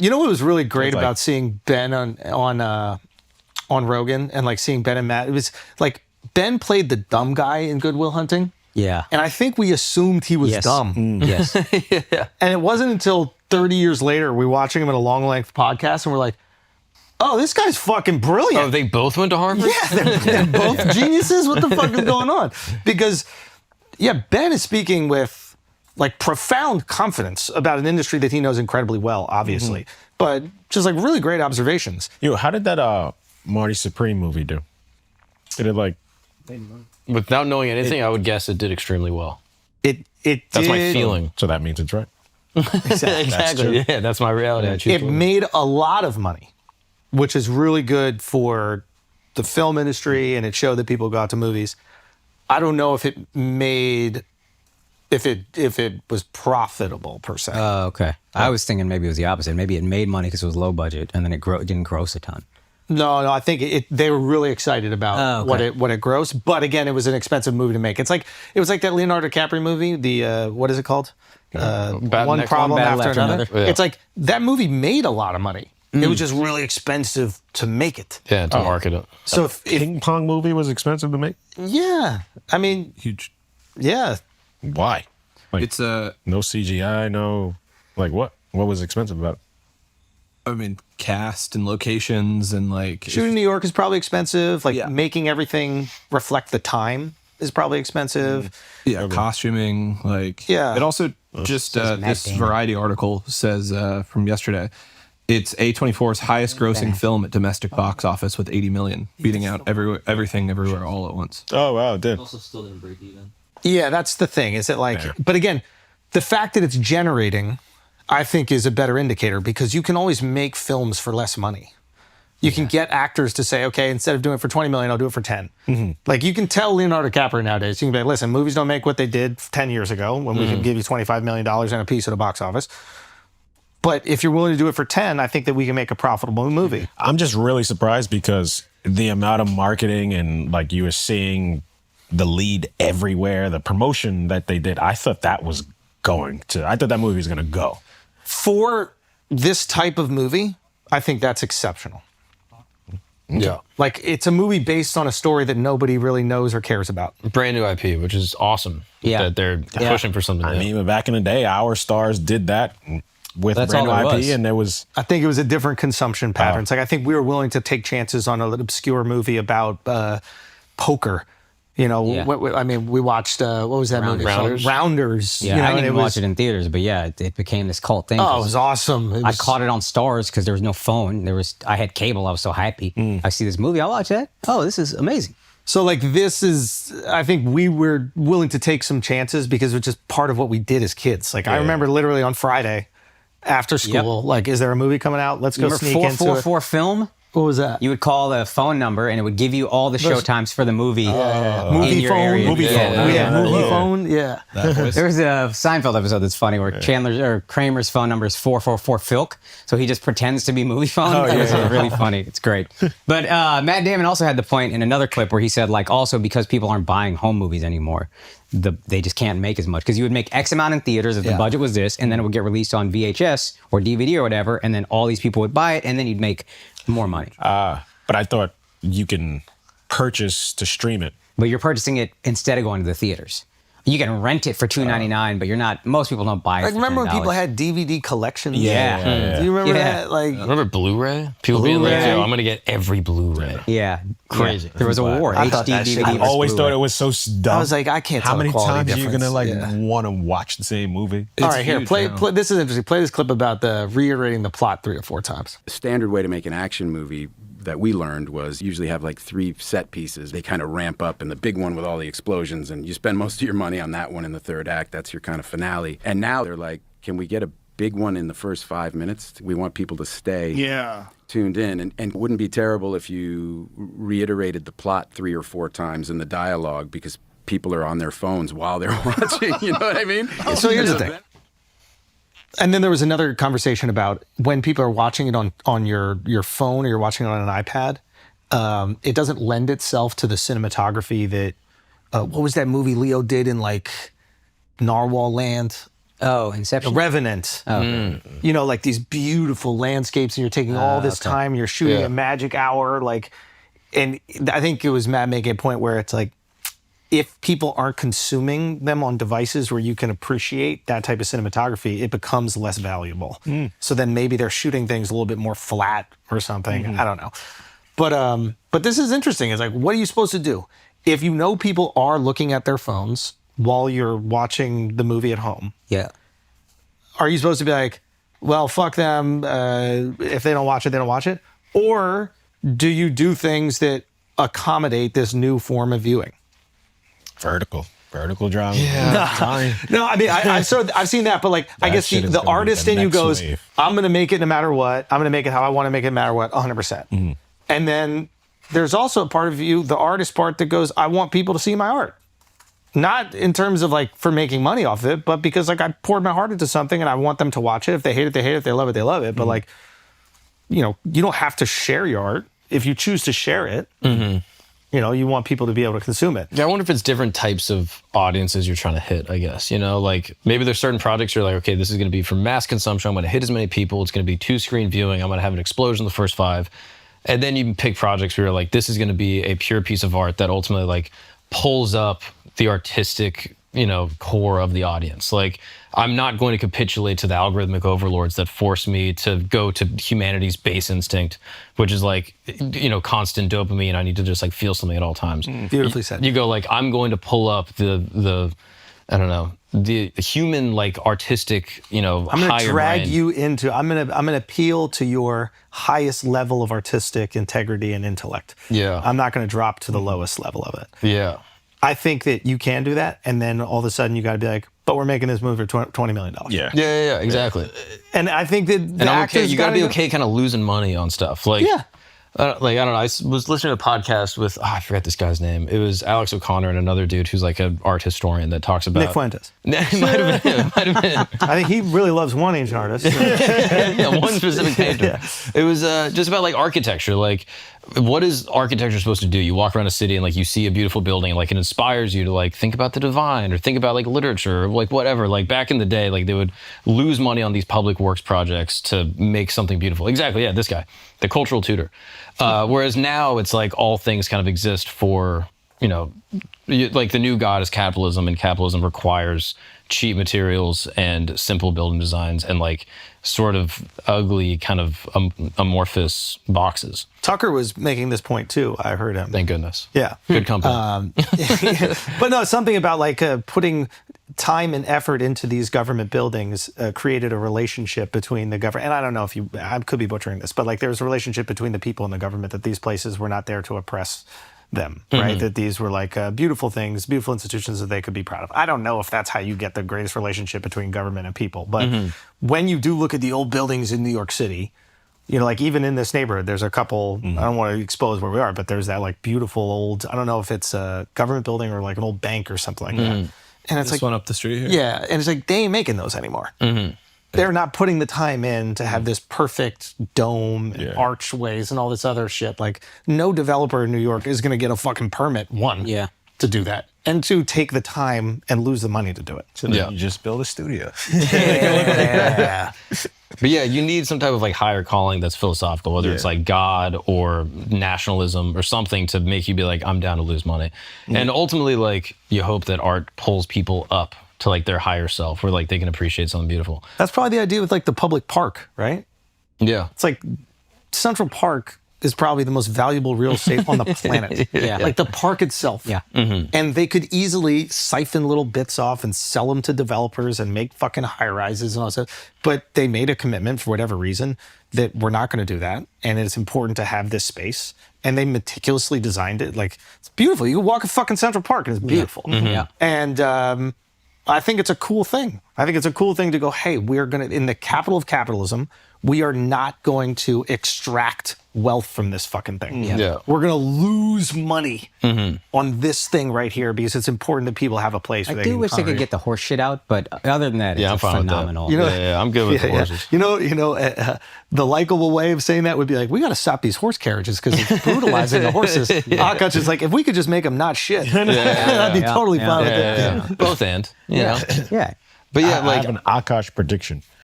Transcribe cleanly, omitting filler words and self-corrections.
You know what was really great about seeing Ben on Rogan and like seeing Ben and Matt? It was like Ben played the dumb guy in Good Will Hunting. Yeah. And I think we assumed he was dumb. Yes. Yeah. And it wasn't until 30 years later we watching him at a long length podcast and we're like, oh, this guy's fucking brilliant. Oh, they both went to Harvard? Yeah, they're both geniuses. What the fuck is going on? Because, Ben is speaking with like profound confidence about an industry that he knows incredibly well, obviously. But just like really great observations. How did that Marty Supreme movie do? Did it like... Without knowing anything, I would guess it did extremely well. It That's my did- feeling. So that means it's right. Exactly. Yeah, that's my reality. It made a lot of money, which is really good for the film industry, and it showed that people go out to movies. I don't know if it was profitable per se. Oh, okay. I was thinking maybe it was the opposite. Maybe it made money because it was low budget, and then it didn't gross a ton. No, I think they were really excited about what it grossed. But again, it was an expensive movie to make. It was like that Leonardo DiCaprio movie. The what is it called? One Problem After Another. Yeah. It's like that movie made a lot of money. It was just really expensive to make it. Yeah, to market it. So if Ping Pong movie was expensive to make? yeah, I mean, Huge. yeah. Why? Like, It's no CGI, no... Like what? What was expensive about it? I mean, cast and locations and like Shooting in New York is probably expensive. Like Yeah. making everything reflect the time is probably expensive. costuming. Like Yeah. It also just Matt this Damon. Variety article says from yesterday. It's A24's highest grossing film at domestic box office with 80 million, beating out everything everywhere all at once. Oh, wow, it did. Also still didn't break even. Yeah, that's the thing. Is it like, but again, the fact that it's generating, I think, is a better indicator because you can always make films for less money. You can get actors to say, okay, instead of doing it for 20 million, I'll do it for 10. Like you can tell Leonardo DiCaprio nowadays, you can be like, listen, movies don't make what they did 10 years ago when we can give you $25 million and a piece at the box office. But if you're willing to do it for 10, I think that we can make a profitable movie. I'm just really surprised because the amount of marketing and like you were seeing the lead everywhere, the promotion that they did, I thought that movie was going to go. For this type of movie, I think that's exceptional. Yeah. Like it's a movie based on a story that nobody really knows or cares about. Brand new IP, which is awesome. Yeah. That they're pushing for something I new. mean, back in the day, our stars did that with That's brand all new there IP, was. and there was... I think it was a different consumption patterns. Like I think we were willing to take chances on an obscure movie about poker. You know, Yeah. I mean, we watched what was that movie? Rounders. Rounders. Yeah, you know, I and didn't it even was, watch it in theaters, but yeah, it became this cult thing. Oh, it was awesome. I caught it on Stars because there was no phone. I had cable. I was so happy. I see this movie. I'll watch that. Oh, this is amazing. So like this is, I think we were willing to take some chances because it was just part of what we did as kids. Like I remember literally on Friday after school, like, is there a movie coming out? Let's go Remember sneak into it. 444 Film? What was that? You would call the phone number and it would give you all the show times for the movie. in Movie your phone. area. Movie Yeah. phone. Yeah, movie phone. Yeah. There was a Seinfeld episode that's funny where Kramer's phone number is 444 Filk, so he just pretends to be movie phone. It was really funny. It's great. But Matt Damon also had the point in another clip where he said, like, also because people aren't buying home movies anymore, they just can't make as much because you would make X amount in theaters if the budget was this, and then it would get released on VHS or DVD or whatever, and then all these people would buy it, and then you'd make more money. But I thought you can purchase to stream it. But you're purchasing it instead of going to the theaters. You can rent it for $2.99, but you're not. Most people don't buy it. Like for remember when $10. people had DVD collections? Yeah. Do you remember Yeah. that? Like Remember Blu-ray? People being like, Blu-ray. yo, I'm going to get every Blu-ray. Yeah, Crazy. Yeah. There was a war. I thought HD, that shit- DVD. I I versus always Blu-ray. thought it was so dumb. I was like, I can't How tell the many quality times are you going to difference. want to watch the same movie? All right, here, huge play. now. This is interesting. Play this clip about the reiterating the plot 3 or 4 times. The standard way to make an action movie that we learned was usually have like 3 set pieces. They kind of ramp up, and the big one with all the explosions, and you spend most of your money on that one in the 3rd act. That's your kind of finale. And now they're like, can we get a big one in the first 5 minutes? We want people to stay tuned in. And it wouldn't be terrible if you reiterated the plot 3 or 4 times in the dialogue because people are on their phones while they're watching. You know what I mean? So here's the thing. And then there was another conversation about when people are watching it on your phone or you're watching it on an iPad, it doesn't lend itself to the cinematography that, what was that movie Leo did in like Narwhal Land? Oh, Inception. Revenant. Oh. You know, like these beautiful landscapes, and you're taking all this time, you're shooting Yeah. a magic hour, like, and I think it was Matt making a point where it's like, if people aren't consuming them on devices where you can appreciate that type of cinematography, it becomes less valuable. So then maybe they're shooting things a little bit more flat or something. I don't know. But this is interesting. It's like, what are you supposed to do? If you know people are looking at their phones while you're watching the movie at home, Yeah. are you supposed to be like, well, fuck them. If they don't watch it, they don't watch it? Or do you do things that accommodate this new form of viewing? Vertical drama. Yeah. No, I mean, I've seen that, but like, I That guess shit is the gonna be artist the in you next goes, wave. I'm going to make it no matter what. I'm going to make it how I want to make it no matter what, 100%. And then there's also a part of you, the artist part, that goes, I want people to see my art. Not in terms of like for making money off of it, but because like I poured my heart into something and I want them to watch it. If they hate it, they hate it. If they love it, they love it. But like, you know, you don't have to share your art. If you choose to share it, you know, you want people to be able to consume it. Yeah, I wonder if it's different types of audiences you're trying to hit, I guess. You know, like maybe there's certain projects you're like, okay, this is going to be for mass consumption. I'm going to hit as many people. It's going to be 2-screen viewing. I'm going to have an explosion in the first 5. And then you can pick projects where you're like, this is going to be a pure piece of art that ultimately like pulls up the artistic, you know, core of the audience. Like, I'm not going to capitulate to the algorithmic overlords that force me to go to humanity's base instinct, which is like, you know, constant dopamine. I need to just like feel something at all times. Beautifully said. You go like, I'm going to pull up the I don't know, the human like artistic, you know, I'm going to higher drag brain. you into. I'm going to appeal to your highest level of artistic integrity and intellect. Yeah. I'm not going to drop to the lowest level of it. Yeah. I think that you can do that, and then all of a sudden you got to be like, but we're making this movie for $20 million. Yeah. Exactly. And I think that And I'm okay. You got to be okay kind of losing money on stuff. Like, Yeah. like, I don't know. I was listening to a podcast with, I forget this guy's name. It was Alex O'Connor and another dude who's like an art historian that talks about. Nick Fuentes. It might have been him. It might have been. I think he really loves one ancient artist. Yeah, one specific painter. It was just about like architecture. Like, what is architecture supposed to do? You walk around a city and like you see a beautiful building, and like it inspires you to like think about the divine or think about like literature or like whatever. Like back in the day, like they would lose money on these public works projects to make something beautiful. Exactly. Yeah, this guy, the cultural tutor. Whereas now it's like all things kind of exist for, you know, like the new god is capitalism, and capitalism requires cheap materials and simple building designs and like sort of ugly kind of amorphous boxes. Tucker was making this point too. I heard him. Thank goodness. Yeah. Good company. But no, something about like putting time and effort into these government buildings created a relationship between the government. And I don't know if I could be butchering this, but like there's a relationship between the people and the government, that these places were not there to oppress them, right? That these were like beautiful things, beautiful institutions that they could be proud of. I don't know if that's how you get the greatest relationship between government and people, but when you do look at the old buildings in New York City, you know, like even in this neighborhood, there's a couple, I don't want to expose where we are, but there's that like beautiful old, I don't know if it's a government building or like an old bank or something like that. And it's This like, one up the street here. yeah, and it's like they ain't making those anymore. They're not putting the time in to have this perfect dome and archways and all this other shit. Like no developer in New York is going to get a fucking permit, Yeah. to do that, and to take the time and lose the money to do it. So then you just build a studio. Yeah. But yeah, you need some type of like higher calling that's philosophical, whether it's like God or nationalism or something to make you be like, I'm down to lose money. And ultimately, like you hope that art pulls people up to like their higher self, where like they can appreciate something beautiful. That's probably the idea with like the public park, right? Yeah. It's like Central Park is probably the most valuable real estate on the planet. Yeah. Like the park itself. Yeah. And they could easily siphon little bits off and sell them to developers and make fucking high rises and all that stuff. But they made a commitment for whatever reason that we're not going to do that. And it's important to have this space. And they meticulously designed it. Like, it's beautiful. You can walk a fucking Central Park and it's beautiful. Yeah. And I think it's a cool thing. I think it's a cool thing to go, hey, we're going to, in the capital of capitalism, we are not going to extract wealth from this fucking thing. Yeah. We're going to lose money on this thing right here because it's important that people have a place where I they do can wish they could congregate. get the horse shit out, but other than that, Yeah, I'm it's fine phenomenal. with that. I'm good with the horses. You know, the likable way of saying that would be like, we got to stop these horse carriages because it's brutalizing the horses. Akat's just like, if we could just make them not shit, I'd be totally fine with it. Both and, you know. Yeah. But yeah, I like have an Akash prediction.